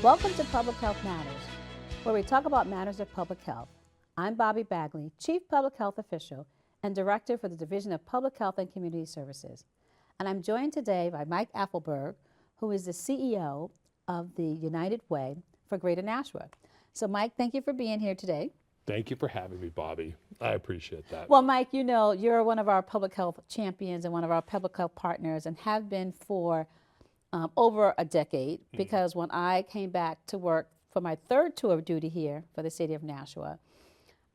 Welcome to Public Health Matters, where we talk about matters of public health. I'm Bobbie Bagley, Chief Public Health Official and Director for the Division of Public Health and Community Services. And I'm joined today by Mike Apfelberg, who is the CEO of the United Way for Greater Nashua. So Mike, thank you for being here today. Thank you for having me, Bobbie. I appreciate that. Well, Mike, you know, you're one of our public health champions and one of our public health partners and have been for over a decade, because when I came back to work for my third tour of duty here for the city of Nashua,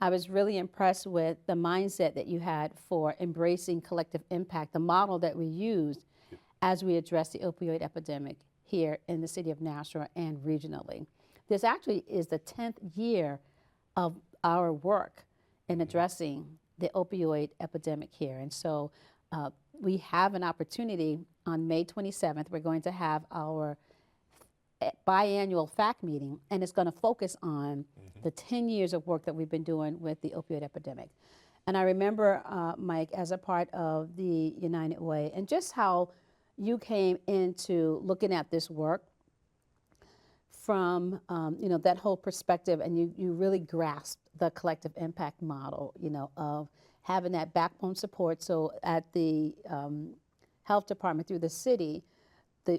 I was really impressed with the mindset that you had for embracing collective impact, the model that we used as we address the opioid epidemic here in the city of Nashua and regionally. This actually is the 10th year of our work in addressing the opioid epidemic here. And so we have an opportunity on May 27th. We're going to have our biannual FAC meeting, and it's going to focus on the 10 years of work that we've been doing with the opioid epidemic. And I remember, Mike, as a part of the United Way, and just how you came into looking at this work from you know, that whole perspective, and you really grasped the collective impact model, you know, of having that backbone support. So at the health department through the city,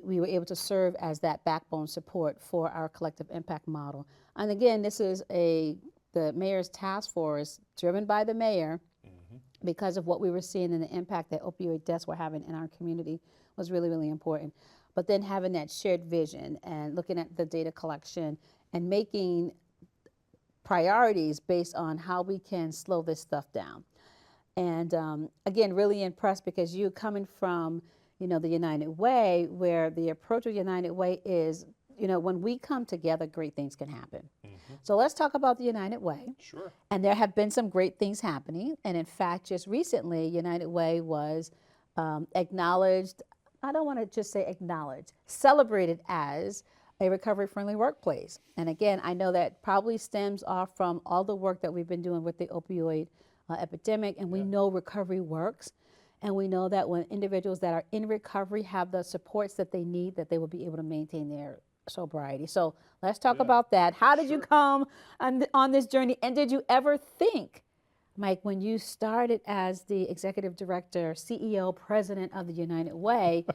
we were able to serve as that backbone support for our collective impact model. And again, this is the mayor's task force driven by the mayor, because of what we were seeing and the impact that opioid deaths were having in our community was really, really important. But then having that shared vision and looking at the data collection and making priorities based on how we can slow this stuff down. And again, really impressed, because you coming from, you know, the United Way, where the approach of United Way is, you know, when we come together, great things can happen. So let's talk about the United Way. Sure. And there have been some great things happening. And in fact, just recently, United Way was acknowledged, I don't want to just say acknowledged, celebrated as a recovery-friendly workplace. And again, I know that probably stems off from all the work that we've been doing with the opioid epidemic, and we know recovery works. And we know that when individuals that are in recovery have the supports that they need, that they will be able to maintain their sobriety. So let's talk about that. How did you come on this journey? And did you ever think, Mike, when you started as the executive director, CEO, president of the United Way,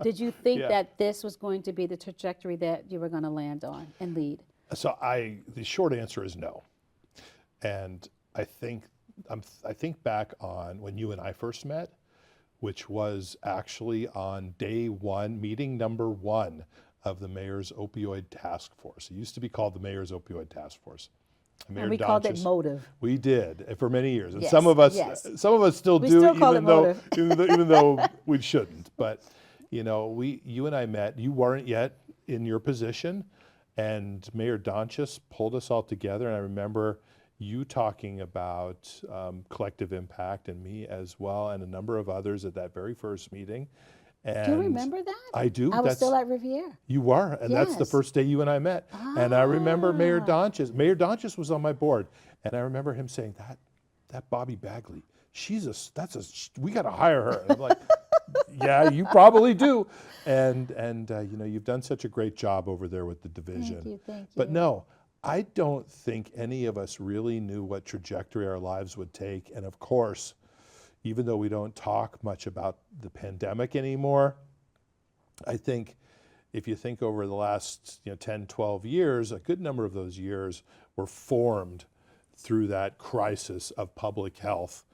did you think that this was going to be the trajectory that you were going to land on and lead? So the short answer is no. And I think back on when you and I first met, which was actually on day one, meeting number one of the Mayor's Opioid Task Force. It used to be called the Mayor's Opioid Task Force. Mayor and we called it Motive. We did for many years, and Yes, some of us still We do, still call it Motive. even though we shouldn't. But you know, you and I met. You weren't yet in your position, and Mayor Donchis pulled us all together. And I remember you talking about collective impact, and me as well, and a number of others at that very first meeting. And do you remember that? I do. I was still at Riviera. You were, and that's the first day you and I met. And I remember Mayor Donchis. Mayor Donchis was on my board, and I remember him saying, "That Bobbie Bagley, we got to hire her." And I'm like, "Yeah, you probably do." And you know, you've done such a great job over there with the division. Thank you. But no, I don't think any of us really knew what trajectory our lives would take. And of course, even though we don't talk much about the pandemic anymore, I think if you think over the last 10, 12 years, a good number of those years were formed through that crisis of public health,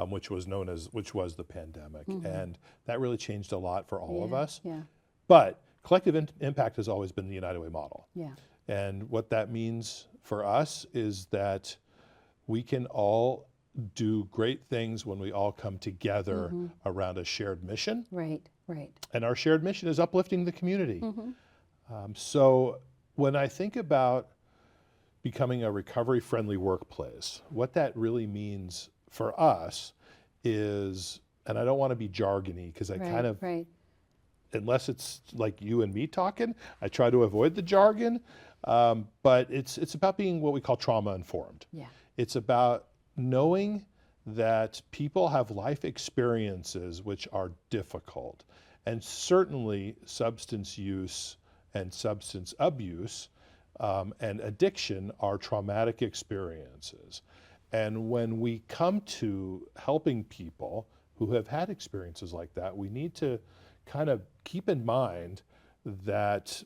which was the pandemic. And that really changed a lot for all of us. But collective impact has always been the United Way model. And what that means for us is that we can all do great things when we all come together around a shared mission. Right. And our shared mission is uplifting the community. So when I think about becoming a recovery-friendly workplace, what that really means for us is, and I don't want to be jargony because I kind of, unless it's like you and me talking, I try to avoid the jargon, but it's about being what we call trauma informed. It's about knowing that people have life experiences which are difficult, and certainly substance use and substance abuse and addiction are traumatic experiences. And when we come to helping people who have had experiences like that, we need to kind of keep in mind that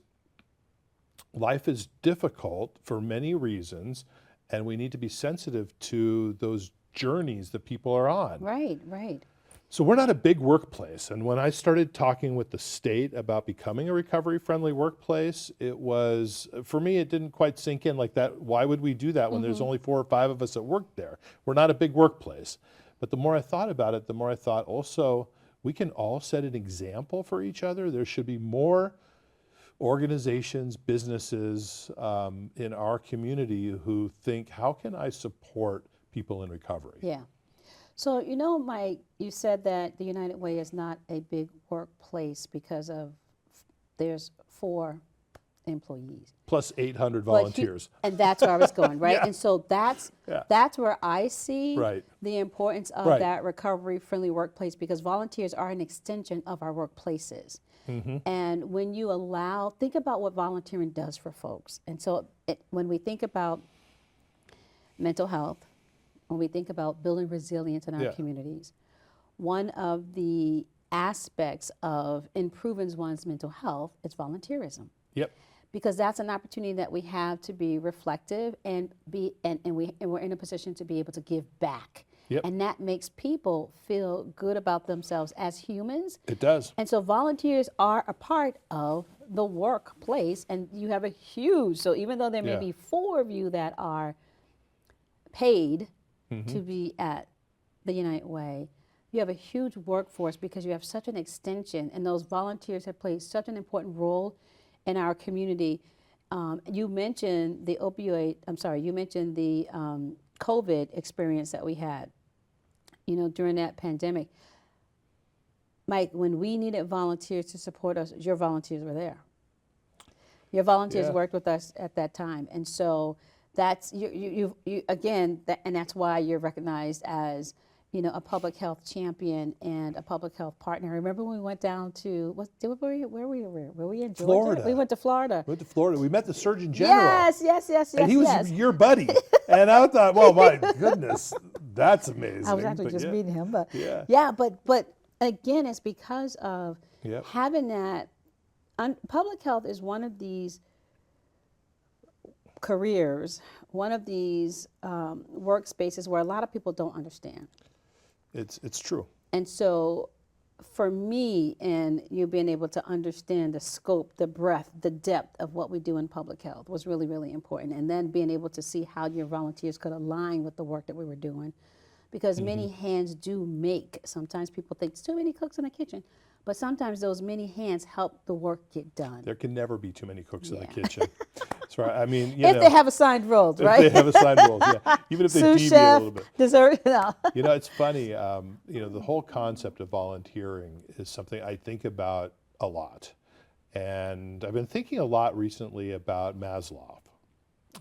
life is difficult for many reasons, and we need to be sensitive to those journeys that people are on. Right, right. So we're not a big workplace, and when I started talking with the state about becoming a recovery-friendly workplace, it was, for me, it didn't quite sink in like that. Why would we do that when there's only 4 or 5 of us that work there? We're not a big workplace. But the more I thought about it, the more I thought also we can all set an example for each other. There should be more organizations, businesses in our community who think, how can I support people in recovery? Yeah. So, you know, Mike, you said that the United Way is not a big workplace because of there's 4 employees. Plus 800 But volunteers. and that's where I was going, right? Yeah. And so that's where I see Right. the importance of Right. that recovery-friendly workplace, because volunteers are an extension of our workplaces. And when you allow, think about what volunteering does for folks. And so when we think about mental health, when we think about building resilience in our Yeah. communities, one of the aspects of improving one's mental health is volunteerism. Yep. Because that's an opportunity that we have to be reflective and we're in a position to be able to give back. Yep. And that makes people feel good about themselves as humans. It does. And so volunteers are a part of the workplace, and you have a huge, so even though there may Yeah. be 4 of you that are paid to be at the United Way, you have a huge workforce because you have such an extension, and those volunteers have played such an important role in our community. You mentioned the COVID experience that we had, you know, during that pandemic. Mike, when we needed volunteers to support us, your volunteers were there. Your volunteers Yeah. worked with us at that time. And so that's, you again, and that's why you're recognized as, you know, a public health champion and a public health partner. Remember when we went down to, where were we in Georgia? Florida. We went to Florida. We went to Florida. We met the Surgeon General. Yes. And he was your buddy. And I thought, well, my goodness, that's amazing. I was actually But just yeah. meeting him, but Yeah. but again, it's because of Yep. having that. Public health is one of these careers, one of these workspaces where a lot of people don't understand. It's true. And so for me, and you being able to understand the scope, the breadth, the depth of what we do in public health was really, really important. And then being able to see how your volunteers could align with the work that we were doing. Because many hands do make, sometimes people think, it's too many cooks in the kitchen. But sometimes those many hands help the work get done. There can never be too many cooks in the Yeah. kitchen. That's right. I mean, If they have assigned roles, if right? they have assigned roles, yeah. Even if they Sous deviate chef, a little bit. dessert, no. You know, it's funny. You know, the whole concept of volunteering is something I think about a lot, and I've been thinking a lot recently about Maslow.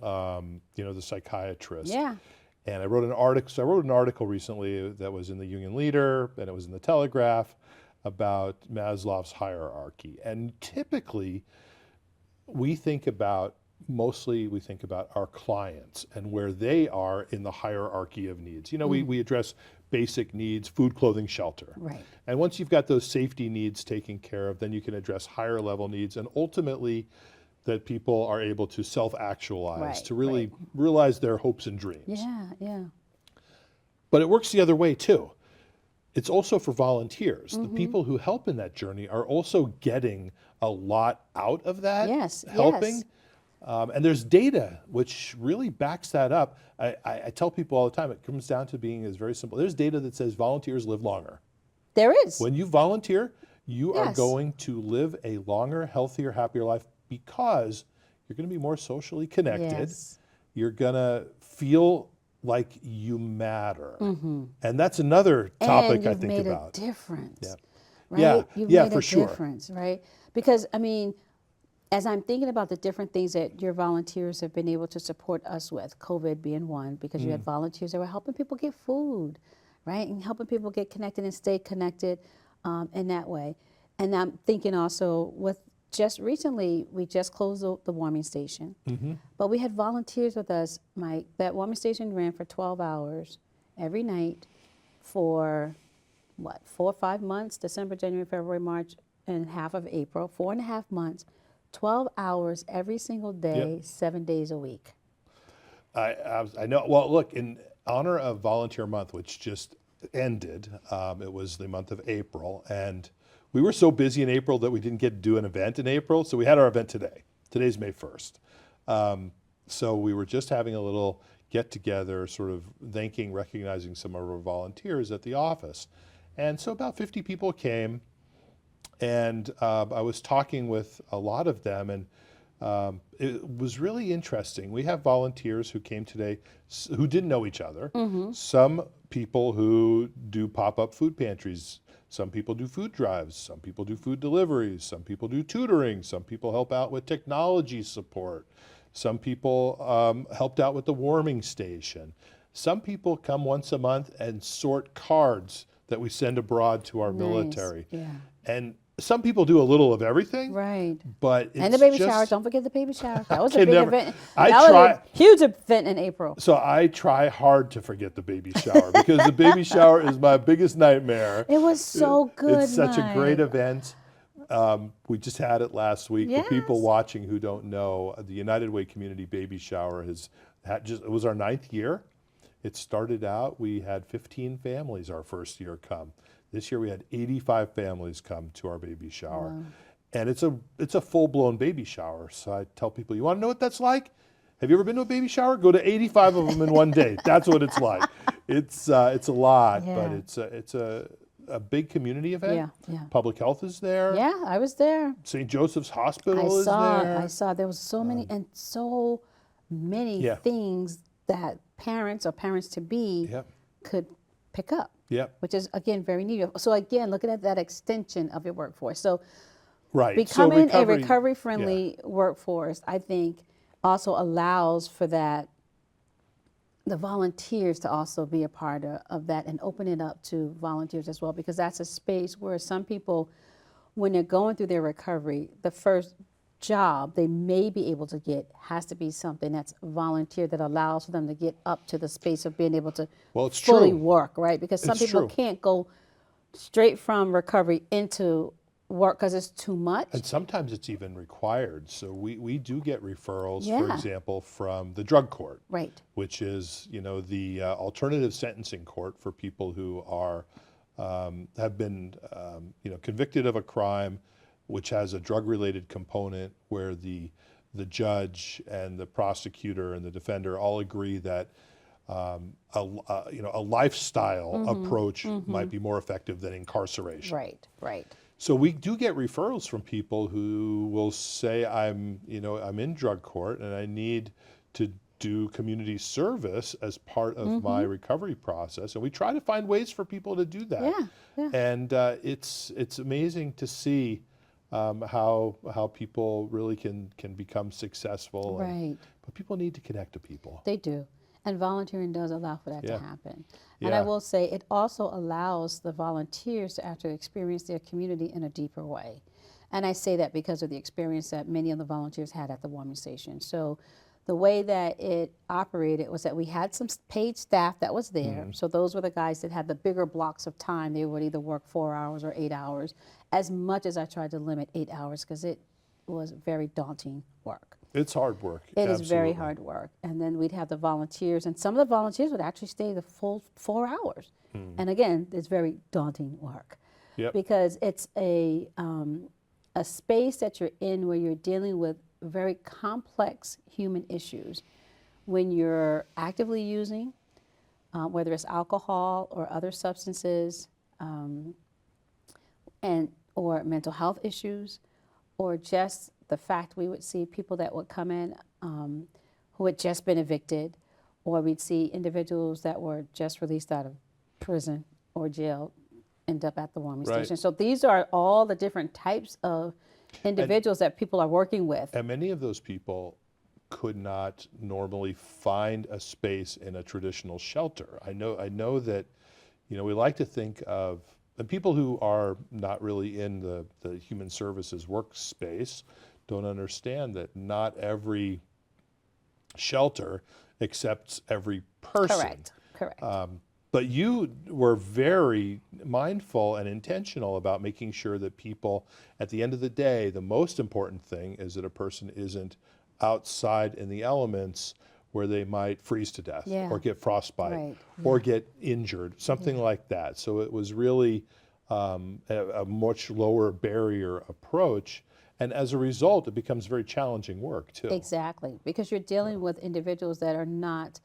You know, the psychiatrist. Yeah. And I wrote an article. So I wrote an article recently that was in the Union Leader, and it was in the Telegraph, about Maslow's hierarchy. And typically, we think about our clients and where they are in the hierarchy of needs. You know, we address basic needs, food, clothing, shelter. Right. And once you've got those safety needs taken care of, then you can address higher level needs, and ultimately that people are able to self-actualize, Right, to really realize their hopes and dreams. Yeah. But it works the other way too. It's also for volunteers. The people who help in that journey are also getting a lot out of that, helping. And there's data which really backs that up. I tell people all the time, it comes down to being is very simple. There's data that says volunteers live longer. There is. When you volunteer, you are going to live a longer, healthier, happier life because you're going to be more socially connected. Yes. You're going to feel like you matter. And that's another topic I think about. And you've made a difference, Yeah. right? Yeah, You've yeah, made for a sure. difference, right? Because, I mean, as I'm thinking about the different things that your volunteers have been able to support us with, COVID being one, because you had volunteers that were helping people get food, right? And helping people get connected and stay connected in that way. And I'm thinking also with just recently, we just closed the warming station, but we had volunteers with us, Mike. That warming station ran for 12 hours every night for, 4 or 5 months, December, January, February, March, and half of April, 4.5 months, 12 hours every single day, 7 days a week. I know. Well, look, in honor of Volunteer Month, which just ended, it was the month of April, and we were so busy in April that we didn't get to do an event in April, so we had our event today. Today's May 1st. So we were just having a little get-together, sort of recognizing some of our volunteers at the office. And so about 50 people came, and I was talking with a lot of them, and it was really interesting. We have volunteers who came today who didn't know each other. Some people who do pop-up food pantries. Some people do food drives. Some people do food deliveries. Some people do tutoring. Some people help out with technology support. Some people helped out with the warming station. Some people come once a month and sort cards that we send abroad to our military. Yeah. And some people do a little of everything. Right. But it's And the baby just, shower. Don't forget the baby shower. That was a can big never- event. I That was try- a huge event in April. So I try hard to forget the baby shower because the baby shower is my biggest nightmare. It was so good, It's such a great Mike. event. We just had it last week. For people Yes. watching who don't know, the United Way Community Baby Shower it was our 9th year. It started out, we had 15 families our first year come. This year we had 85 families come to our baby shower. Wow. And it's a full-blown baby shower. So I tell people, you want to know what that's like? Have you ever been to a baby shower? Go to 85 of them in one day. That's what it's like. It's a lot, but Yeah. it's a big community event. Yeah. Public health is there. Yeah, I was there. St. Joseph's Hospital is there. I saw there was so many and so many Yeah. things that parents or parents-to-be Yep. could pick up, Yep. which is, again, very neat. So again, looking at that extension of your workforce. So Right. becoming So a recovery-friendly workforce, I think, also allows for that, the volunteers to also be a part of that and open it up to volunteers as well, because that's a space where some people, when they're going through their recovery, the first job they may be able to get has to be something that's volunteer that allows for them to get up to the space of being able to Well, it's fully true. work, right? Because some It's people true. can't go straight from recovery into work because it's too much. And sometimes it's even required. So we do get referrals, for Yeah. example, from the drug court, Right. which is, the alternative sentencing court for people who are have been, convicted of a crime which has a drug-related component, where the judge and the prosecutor and the defender all agree that a lifestyle approach might be more effective than incarceration. Right. So we do get referrals from people who will say, I'm in drug court and I need to do community service as part of my recovery process. And we try to find ways for people to do that. Yeah. And it's amazing to see how people really can become successful. Right. But people need to connect to people. They do. And volunteering does allow for that Yeah. to happen. And I Yeah. will say it also allows the volunteers to actually experience their community in a deeper way. And I say that because of the experience that many of the volunteers had at the warming station. So the way that it operated was that we had some paid staff that was there. So those were the guys that had the bigger blocks of time. They would either work 4 hours or 8 hours, as much as I tried to limit 8 hours because it was very daunting work. It's hard work. It is very absolutely. hard work. And then we'd have the volunteers, and some of the volunteers would actually stay the full 4 hours. And again, it's very daunting work Yep. because it's a space that you're in where you're dealing with very complex human issues. When you're actively using, whether it's alcohol or other substances, or mental health issues, or just the fact we would see people that would come in who had just been evicted, or we'd see individuals that were just released out of prison or jail end up at the warming Right. station. So these are all the different types of individuals that people are working with. And many of those people could not normally find a space in a traditional shelter. I know that, we like to think of and people who are not really in the human services workspace don't understand that not every shelter accepts every person. Correct. But you were very mindful and intentional about making sure that people, at the end of the day, the most important thing is that a person isn't outside in the elements where they might freeze to death Yeah. or get frostbite Right. or get injured, something like that. So it was really a much lower barrier approach. And as a result, it becomes very challenging work too. Exactly, because you're dealing with individuals that are not,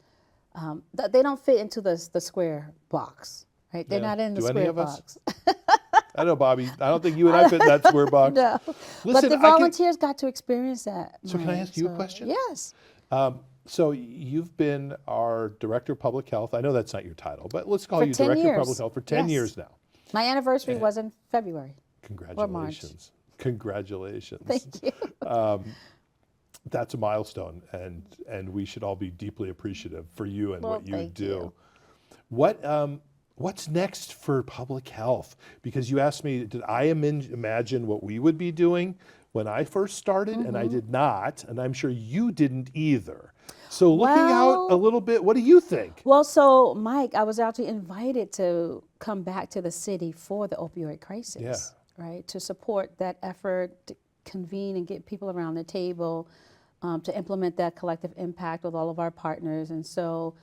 they don't fit into the square box, right? They're Yeah. not in the Do any square of us? box. I know, Bobbie. I don't think you and I fit in that square box. No, but Listen, the I can- volunteers got to experience that. So can I Mike, ask you a so- question? Yes. So you've been our Director of Public Health. I know that's not your title, but let's call For you 10 Director of years. Public Health for 10 Yes. years now. My anniversary was in February. Congratulations. Congratulations. Thank you. That's a milestone, and we should all be deeply appreciative for you and Well, what you thank do. you. What's next for public health? Because you asked me, did I imagine what we would be doing when I first started? And I did not, and I'm sure you didn't either. So looking out a Well- little bit, what do you think? Well, so Mike, I was actually invited to come back to the city for the opioid crisis, right? To support that effort, to convene and get people around the table, to implement that collective impact with all of our partners. And so,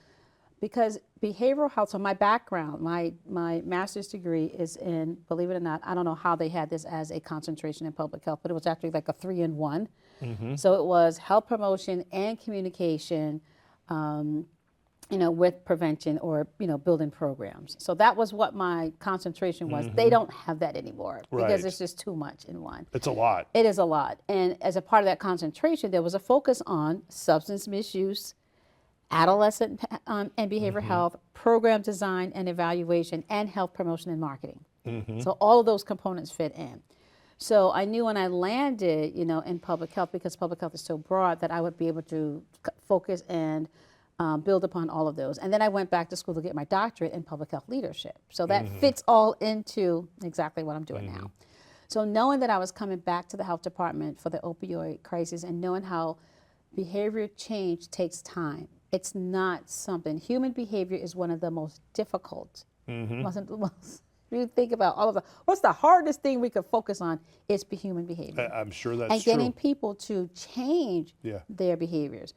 because behavioral health, so my background, my master's degree is in, believe it or not, I don't know how they had this as a concentration in public health, but it was actually like a 3-in-1. So it was health promotion and communication, with prevention or, building programs. So that was what my concentration was. They don't have that anymore because Right. it's just too much in one. It's a lot. It is a lot. And as a part of that concentration, there was a focus on substance misuse, adolescent and behavioral health, program design and evaluation, and health promotion and marketing. So all of those components fit in. So I knew when I landed, in public health, because public health is so broad, that I would be able to focus and build upon all of those. And then I went back to school to get my doctorate in public health leadership. So that fits all into exactly what I'm doing now. So knowing that I was coming back to the health department for the opioid crisis and knowing how behavior change takes time. It's not something, human behavior is one of the most difficult, you think about all of the, what's the hardest thing we could focus on is human behavior. I'm sure that's And true. getting people to change Yeah. their behaviors.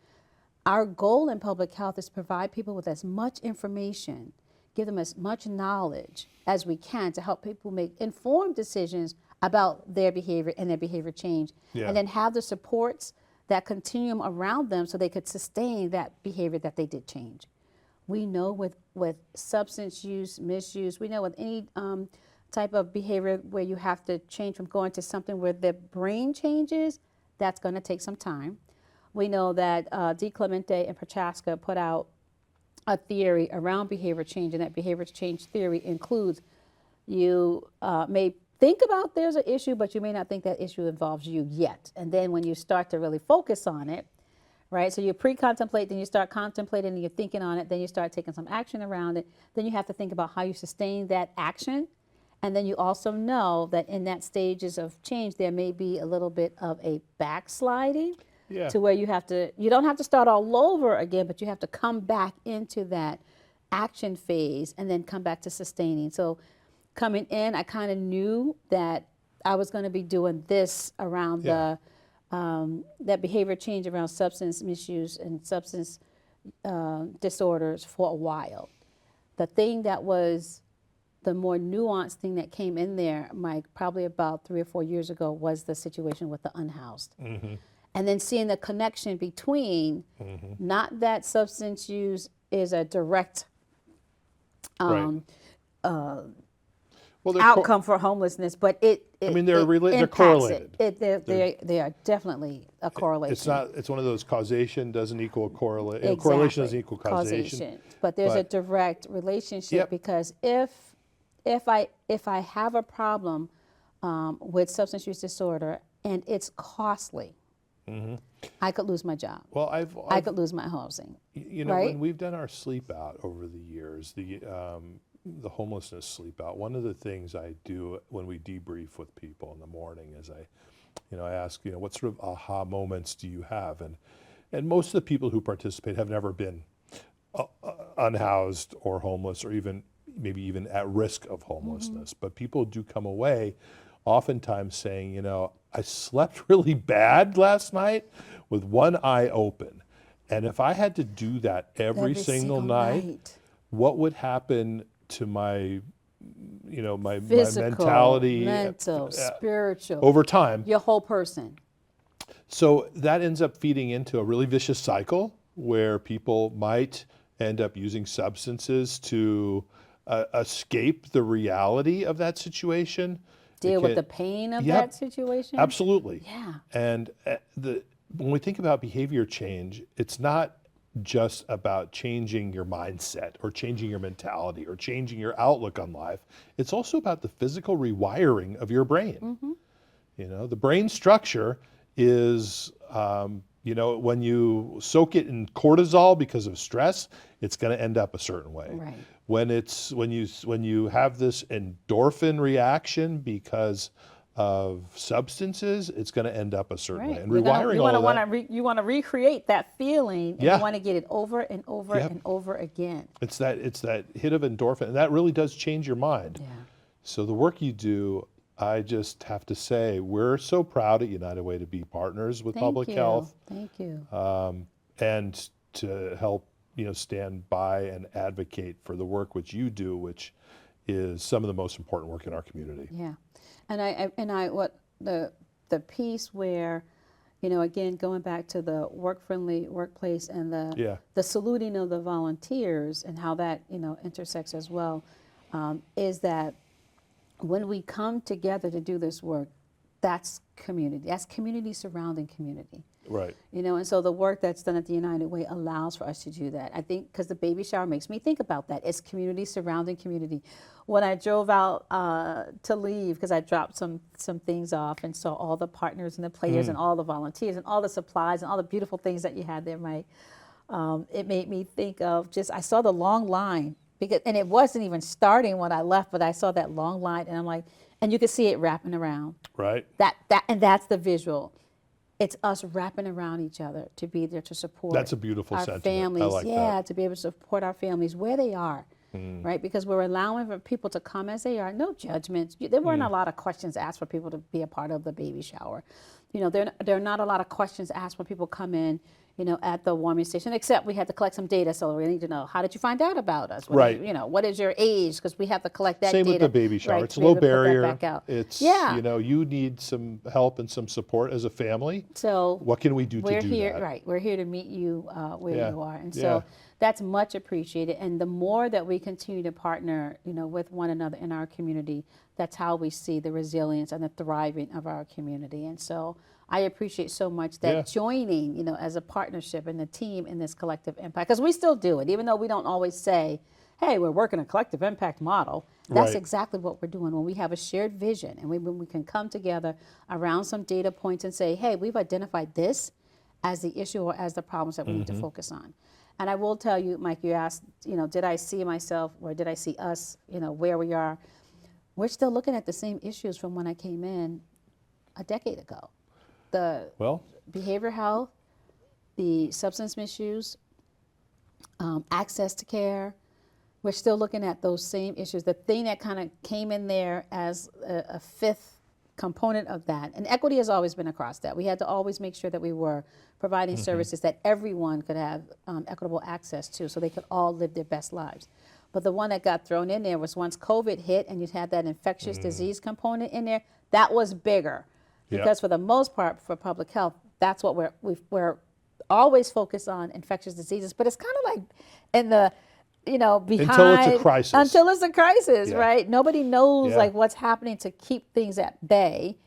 Our goal in public health is to provide people with as much information, give them as much knowledge as we can to help people make informed decisions about their behavior and their behavior change. Yeah. And then have the supports, that continuum around them so they could sustain that behavior that they did change. We know with substance use, misuse, we know with any type of behavior where you have to change from going to something where the brain changes, that's going to take some time. We know that D. Clemente and Prochaska put out a theory around behavior change, and that behavior change theory includes you may think about there's an issue, but you may not think that issue involves you yet. And then when you start to really focus on it, right? So you pre-contemplate, then you start contemplating and you're thinking on it, then you start taking some action around it. Then you have to think about how you sustain that action. And then you also know that in that stages of change, there may be a little bit of a backsliding to where you don't have to start all over again, but you have to come back into that action phase and then come back to sustaining. So coming in, I kind of knew that I was going to be doing this around that behavior change around substance misuse and substance disorders for a while. The thing that was the more nuanced thing that came in there, Mike, probably about 3 or 4 years ago, was the situation with the unhoused. And then seeing the connection between, not that substance use is a direct outcome for homelessness, but it they're impacts correlated. They are definitely a correlation. It's one of those causation doesn't equal correlation. Correlation doesn't equal causation. But there's a direct relationship because if I have a problem with substance use disorder and it's costly, I could lose my job. Well, I could lose my housing. You know, right? when we've done our sleep out over the years, the homelessness sleep out, one of the things I do when we debrief with people in the morning is I ask, what sort of aha moments do you have? And most of the people who participate have never been unhoused or homeless, or maybe even at risk of homelessness. But people do come away oftentimes saying, I slept really bad last night with one eye open. And if I had to do that every single night, what would happen to my Physical, mentality, mental, spiritual, over time? your whole person. So that ends up feeding into a really vicious cycle where people might end up using substances to escape the reality of that situation. Deal with the pain of that situation? Absolutely. Yeah. And when we think about behavior change, it's not just about changing your mindset or changing your mentality or changing your outlook on life. It's also about the physical rewiring of your brain. The brain structure is, when you soak it in cortisol because of stress, it's going to end up a certain way. Right. When you have this endorphin reaction because of substances, it's going to end up a certain way. And rewiring you want to recreate that feeling, and you want to get it over and over and over again. It's that hit of endorphin, and that really does change your mind. Yeah. So the work you do, I just have to say, we're so proud at United Way to be partners with public health. Thank you. And to help stand by and advocate for the work which you do, which is some of the most important work in our community. Yeah. And what the piece where, again, going back to the work-friendly workplace and the saluting of the volunteers and how that, intersects as well, is that when we come together to do this work, that's community. That's community surrounding community. Right. And so the work that's done at the United Way allows for us to do that. I think because the baby shower makes me think about that. It's community surrounding community. When I drove out to leave, because I dropped some things off and saw all the partners and the players and all the volunteers and all the supplies and all the beautiful things that you had there, Mike, it made me think of I saw the long line, and it wasn't even starting when I left, but I saw that long line, and I'm like, and you could see it wrapping around. Right. And that's the visual. It's us wrapping around each other to be there to support. That's a beautiful our sentiment. families. I like that. To be able to support our families where they are, right? Because we're allowing for people to come as they are, no judgments. There weren't a lot of questions asked for people to be a part of the baby shower. There are not a lot of questions asked when people come in, at the warming station, except we had to collect some data, so we need to know, how did you find out about us? Right. What is your age? Because we have to collect that data. Same with the baby shower. Right, it's low barrier. It's, you need some help and some support as a family. So what can we do to do that? Right. We're here to meet you where you are. And so that's much appreciated. And the more that we continue to partner, with one another in our community, that's how we see the resilience and the thriving of our community. And so I appreciate so much that joining, as a partnership and a team in this collective impact, because we still do it, even though we don't always say, hey, we're working a collective impact model. That's exactly what we're doing when we have a shared vision and when we can come together around some data points and say, hey, we've identified this as the issue or as the problems that we need to focus on. And I will tell you, Mike, you asked, did I see myself or did I see us, where we are? We're still looking at the same issues from when I came in a decade ago. The behavioral health, the substance misuse, access to care. We're still looking at those same issues. The thing that kind of came in there as a fifth component of that, and equity has always been across that. We had to always make sure that we were providing services that everyone could have equitable access to so they could all live their best lives. But the one that got thrown in there was once COVID hit and you had that infectious disease component in there, that was bigger. Because for the most part, for public health, that's what we're always focused on, infectious diseases. But it's kind of like in the, behind. Until it's a crisis. Until it's a crisis, right? Nobody knows like what's happening to keep things at bay.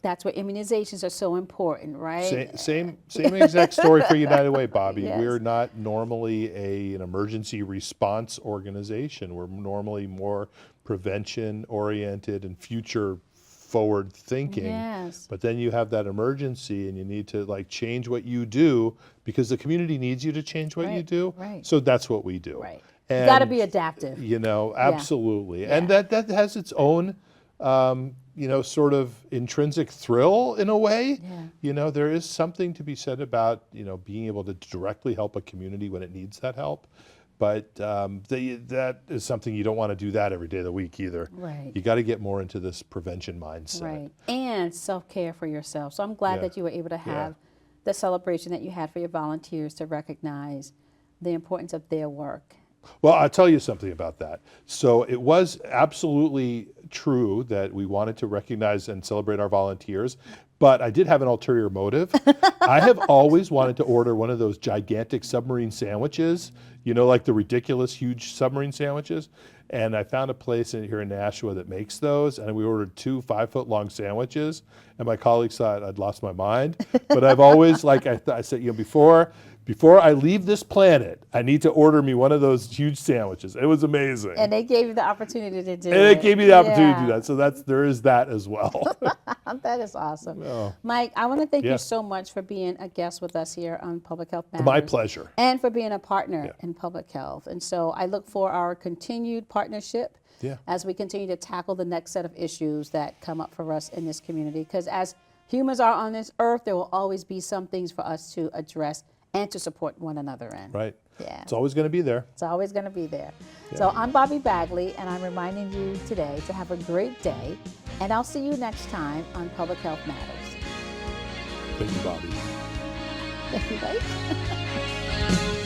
That's where immunizations are so important, right? Same exact story for United Way, Bobbie. Yes. We're not normally an emergency response organization. We're normally more prevention-oriented and future-forward thinking. Yes. But then you have that emergency and you need to change what you do because the community needs you to change what you do. Right. So that's what we do. Right. You got to be adaptive. You know, absolutely. And that has its own, you know, sort of intrinsic thrill in a way. Yeah. You know, there is something to be said about, you know, being able to directly help a community when it needs that help. But that is something you don't want to do that every day of the week either. Right. You got to get more into this prevention mindset. Right. And self-care for yourself. So I'm glad that you were able to have the celebration that you had for your volunteers to recognize the importance of their work. Well, I'll tell you something about that. So it was absolutely true that we wanted to recognize and celebrate our volunteers, but I did have an ulterior motive. I have always wanted to order one of those gigantic submarine sandwiches, you know, like the ridiculous huge submarine sandwiches. And I found a place here in Nashua that makes those, and we ordered 2 5-foot-long sandwiches. And my colleagues thought I'd lost my mind, but I've always, like I said, you know, before I leave this planet, I need to order me one of those huge sandwiches. It was amazing. And they gave you the opportunity to do it. And they gave me the opportunity to do that. So there is that as well. That is awesome. Oh. Mike, I want to thank you so much for being a guest with us here on Public Health Matters. My pleasure. And for being a partner in public health. And so I look for our continued partnership as we continue to tackle the next set of issues that come up for us in this community. Because as humans are on this earth, there will always be some things for us to address and to support one another in. Right. Yeah. It's always going to be there. It's always going to be there. So I'm Bobbie Bagley, and I'm reminding you today to have a great day. And I'll see you next time on Public Health Matters. Thank you, Bobbie. Thank you, Mike.